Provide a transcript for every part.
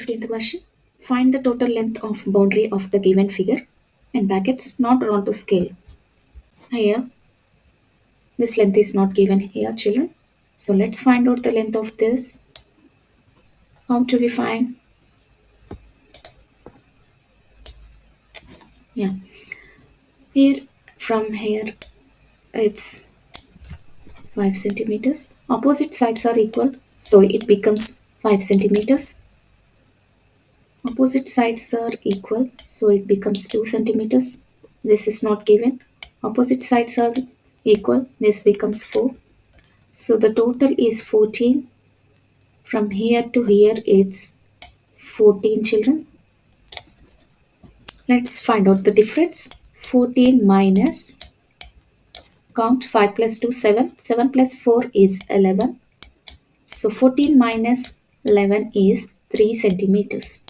15th question. Find the total length of boundary of the given figure in brackets not drawn to scale. Here, this length is not given here, children. So let's find out the length of this. How do we find? Yeah, here from here it's 5 centimeters. Opposite sides are equal, so it becomes 5 centimeters. Opposite sides are equal, so it becomes 2 centimeters. This is not given. Opposite sides are equal, this becomes 4. So the total is 14. From here to here it's 14, children. Let's find out the difference. 14 minus, count 5 plus 2, 7. 7 plus 4 is 11. So 14 minus 11 is 3 centimeters.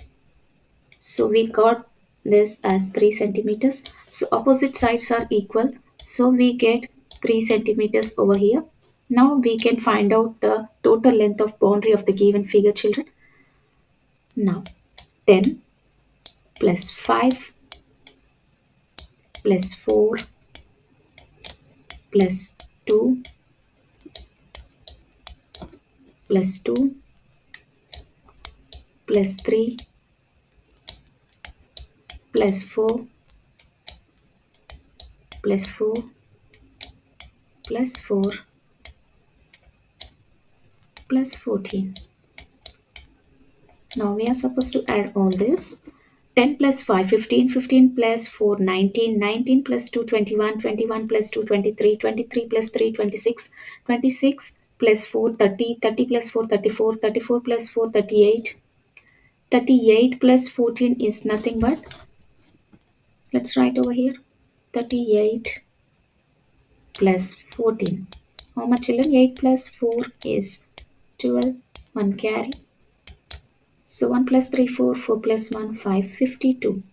So we got this as 3 centimeters. So opposite sides are equal. So we get 3 centimeters over here. Now we can find out the total length of boundary of the given figure, children. Now 10 plus 5 plus 4 plus 2 plus 2 plus 3 plus 4 plus 4 plus 4 plus 14. Now we are supposed to add all this. 10 plus 5, 15, 15 plus 4, 19, 19 plus 2, 21, 21 plus 2, 23, 23 plus 3, 26, 26 plus 4, 30, 30 plus 4, 34, 34 plus 4, 38, 38 plus 14 is nothing but, let's write over here, 38 plus 14. How much, children? 8 plus 4 is 12, 1 carry. So 1 plus 3, 4, 4 plus 1, 5, 52.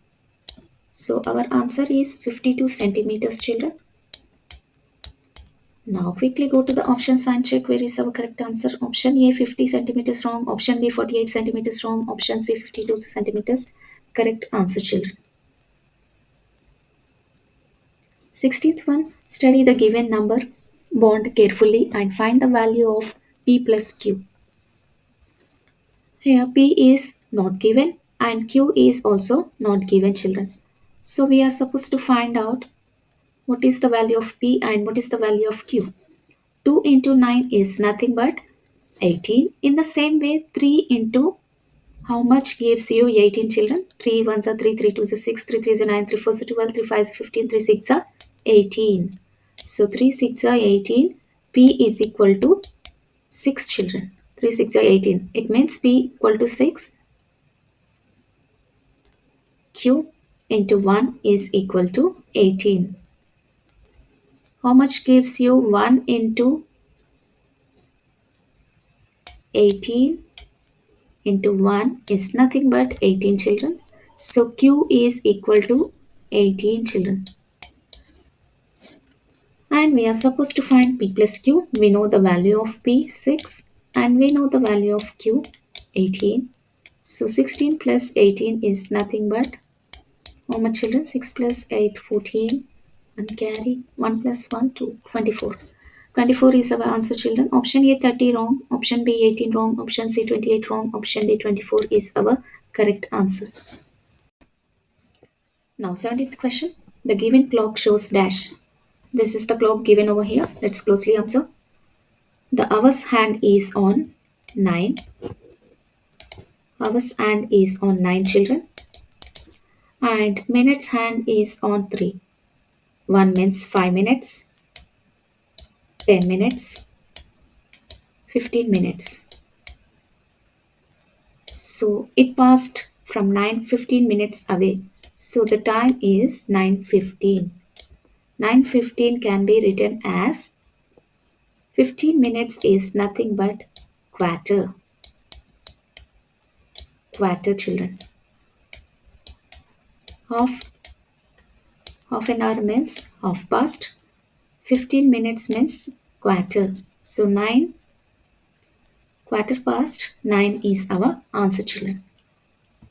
So our answer is 52 centimeters, children. Now quickly go to the options and check where is our correct answer. Option A 50 centimeters wrong. Option B 48 centimeters wrong. Option C 52 centimeters. Correct answer, children. 16th one. Study the given number bond carefully and find the value of P plus Q. Here P is not given and Q is also not given, children. So we are supposed to find out what is the value of P and what is the value of Q. 2 into 9 is nothing but 18. In the same way, 3 into how much gives you 18, children? 3 ones are 3, 3 twos are 6, 3 threes are 9, 3 fours are 12, 3 fives are 15, 3 six are 18. So 3 6 are 18. P is equal to 6, children. 3 6 are 18. It means P equal to 6. Q into 1 is equal to 18. How much gives you 1 into 18 into 1 is nothing but 18, children. So Q is equal to 18, children. And we are supposed to find P plus Q. We know the value of P 6 and we know the value of Q 18. So 16 plus 18 is nothing but, how much, children? 6 plus 8 14 and carry 1 plus 1 2 24. 24 is our answer, children. Option A 30 wrong, option B 18 wrong, option C 28 wrong, option D 24 is our correct answer. Now 17th question. The given clock shows dash. This is the clock given over here. Let's closely observe. The hour's hand is on 9. Hour's hand is on 9, children. And minute's hand is on 3. 1 means 5 minutes, 10 minutes, 15 minutes. So it passed from 9:15 minutes away. So the time is 9:15. 9:15 can be written as 15 minutes is nothing but quarter. Quarter, children. Half an hour means half past. 15 minutes means quarter. So 9, quarter past 9 is our answer, children.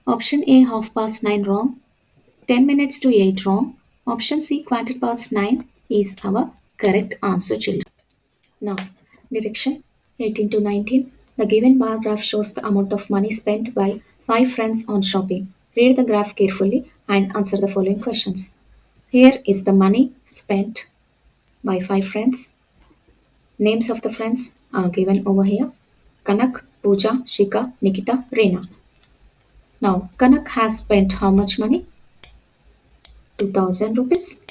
Option A, half past 9 wrong. 10 minutes to 8 wrong. Option C, quarter past 9 is our correct answer, children. Now, direction 18 to 19. The given bar graph shows the amount of money spent by five friends on shopping. Read the graph carefully and answer the following questions. Here is the money spent by five friends. Names of the friends are given over here. Kanak, Pooja, Shika, Nikita, Reena. Now, Kanak has spent how much money? 2000 rupees.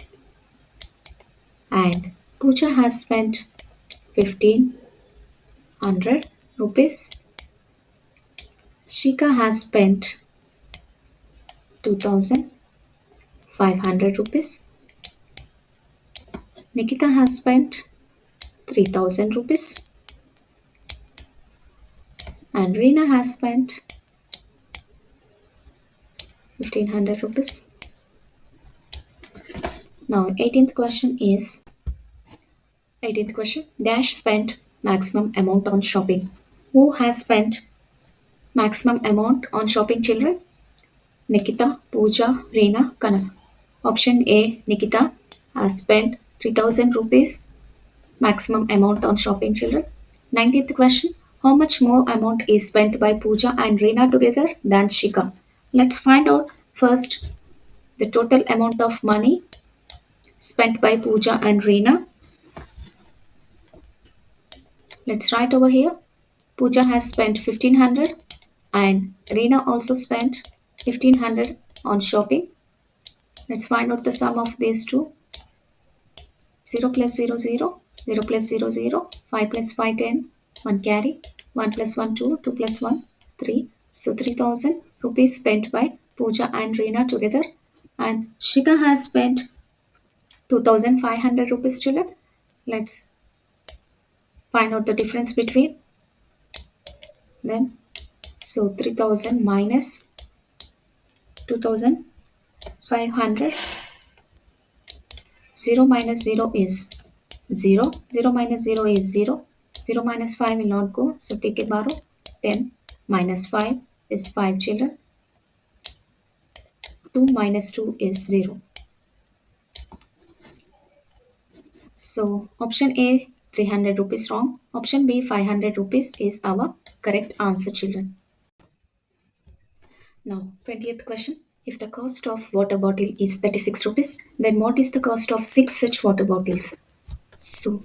And Pooja has spent 1500 rupees. Shika has spent 2500 rupees. Nikita has spent 3000 rupees. And Reena has spent 1500 rupees. Now, 18th question. Dash spent maximum amount on shopping. Who has spent maximum amount on shopping, children? Nikita, Pooja, Reena, Kanak. Option A, Nikita has spent 3000 rupees maximum amount on shopping, children. 19th question. How much more amount is spent by Pooja and Reena together than Shika? Let's find out first the total amount of money spent by Pooja and Reena. Let's write over here. Pooja has spent 1500 and Reena also spent 1500 on shopping. Let's find out the sum of these two. 0 plus 0, 0. 0 plus 0, 0. 5 plus 5, 10. 1 carry. 1 plus 1, 2. 2 plus 1, 3. So 3000 rupees spent by Pooja and Reena together. And Shika has spent 2500 rupees, children. Let's find out the difference between them. So 3000 minus 2500. 0 minus 0 is 0. 0 minus 0 is 0. 0 minus 5 will not go. So take a borrow. 10 minus 5 is 5, children. 2 minus 2 is 0. So option A, 300 rupees wrong. Option B, 500 rupees is our correct answer, children. Now, 20th question. If the cost of water bottle is 36 rupees, then what is the cost of 6 such water bottles? So,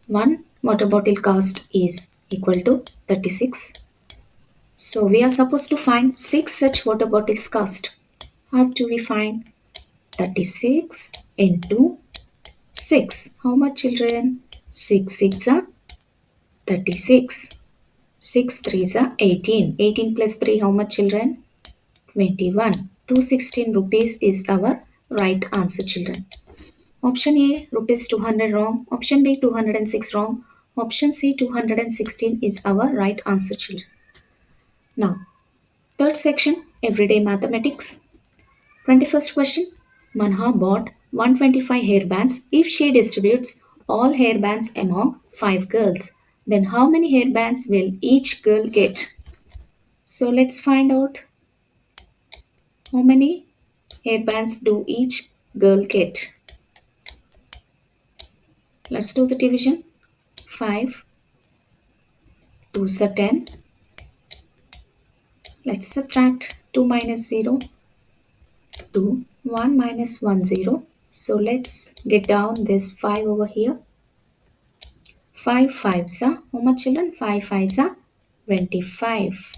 one water bottle cost is equal to 36. So, we are supposed to find 6 such water bottles cost. How do we find 36 into 6? How much, children? 6 6 are 36. 6 3s are 18. 18 plus 3, how much, children? 21. 216 rupees is our right answer, children. Option A, rupees 200 wrong. Option B, 206 wrong. Option C, 216 is our right answer, children. Now, third section, everyday mathematics. 21st question. Manha bought 125 hairbands. If she distributes all hairbands among 5 girls, then how many hairbands will each girl get? So let's find out how many hairbands do each girl get. Let's do the division. 5, 2 are 10. Let's subtract 2 minus 0, 2, 1 minus 1, 0. So let's get down this 5 over here. 5 5s are, how much, children? 5 5s are 25.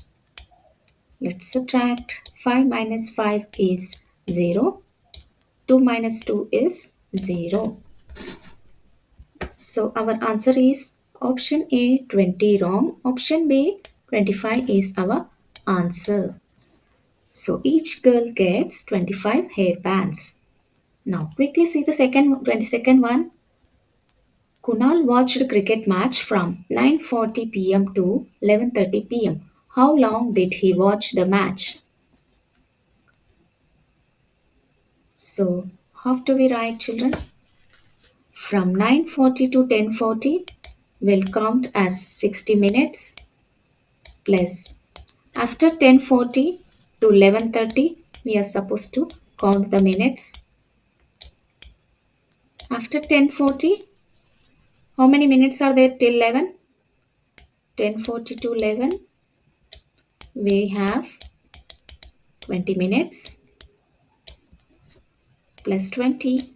Let's subtract 5 minus 5 is 0. 2 minus 2 is 0. So our answer is option A, 20 wrong. Option B, 25 is our answer. So each girl gets 25 hairbands. Now quickly see the 22nd one. Kunal watched cricket match from 9:40 p.m. to 11:30 p.m. How long did he watch the match? So how do we write, children? From 9:40 to 10:40 will count as 60 minutes plus after 10:40 to 11:30 we are supposed to count the minutes. After 10:40, how many minutes are there till 11? 10:40 to 11, we have 20 minutes plus 20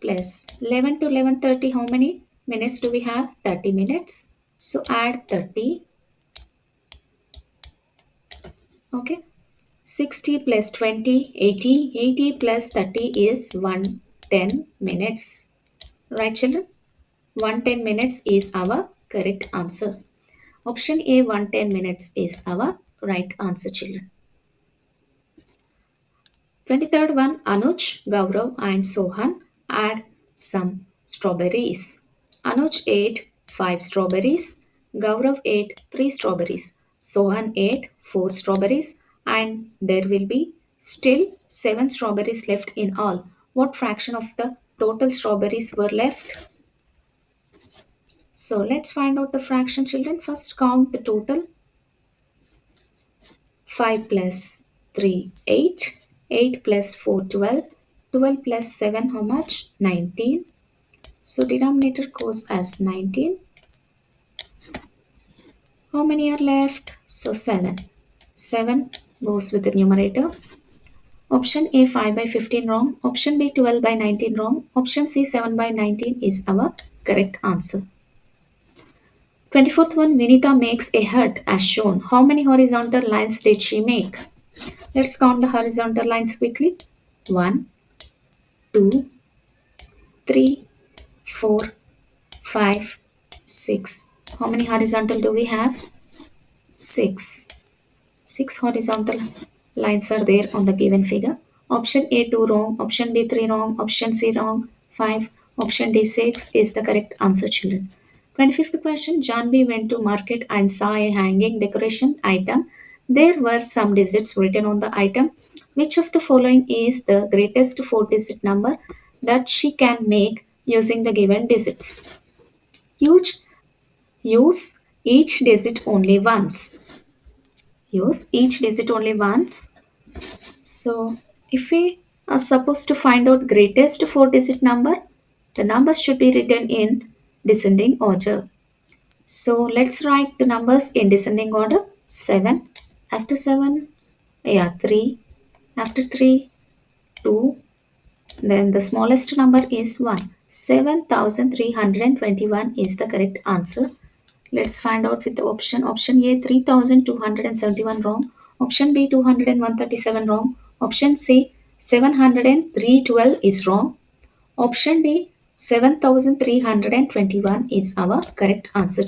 plus 11 to 11:30. How many minutes do we have? 30 minutes. So add 30. Okay. 60 plus 20, 80. 80 plus 30 is 110 minutes. Right, children? 110 minutes is our correct answer. Option A, 110 minutes is our right answer, children. 23rd one, Anuj, Gaurav and Sohan add some strawberries. Anuj ate 5 strawberries, Gaurav ate 3 strawberries, Sohan ate 4 strawberries, and there will be still 7 strawberries left in all. What fraction of the total strawberries were left? So let's find out the fraction, children. First count the total. 5 plus 3, 8. 8 plus 4, 12. 12 plus 7, how much? 19. So denominator goes as 19. How many are left? So 7. 7 goes with the numerator. Option A, 5 by 15 wrong. Option B, 12 by 19 wrong. Option C, 7 by 19 is our correct answer. 24th one, Vinita makes a hut as shown. How many horizontal lines did she make? Let's count the horizontal lines quickly. 1, 2, 3, 4, 5, 6. How many horizontal do we have? 6. 6 horizontal lines are there on the given figure. Option A 2 wrong, option B 3 wrong, option C wrong, 5, option D 6 is the correct answer, children. 25th question, Janvi went to market and saw a hanging decoration item. There were some digits written on the item. Which of the following is the greatest 4-digit number that she can make using the given digits? Use, use each digit only once. Use each digit only once. So, if we are supposed to find out greatest 4-digit number, the numbers should be written in descending order. So, let's write the numbers in descending order. 7. After 7, 3. After 3, 2. Then the smallest number is 1. 7,321 is the correct answer. Let's find out with the option. Option A 3271 wrong. Option B 20137 wrong. Option C 70312 is wrong. Option D 7321 is our correct answer.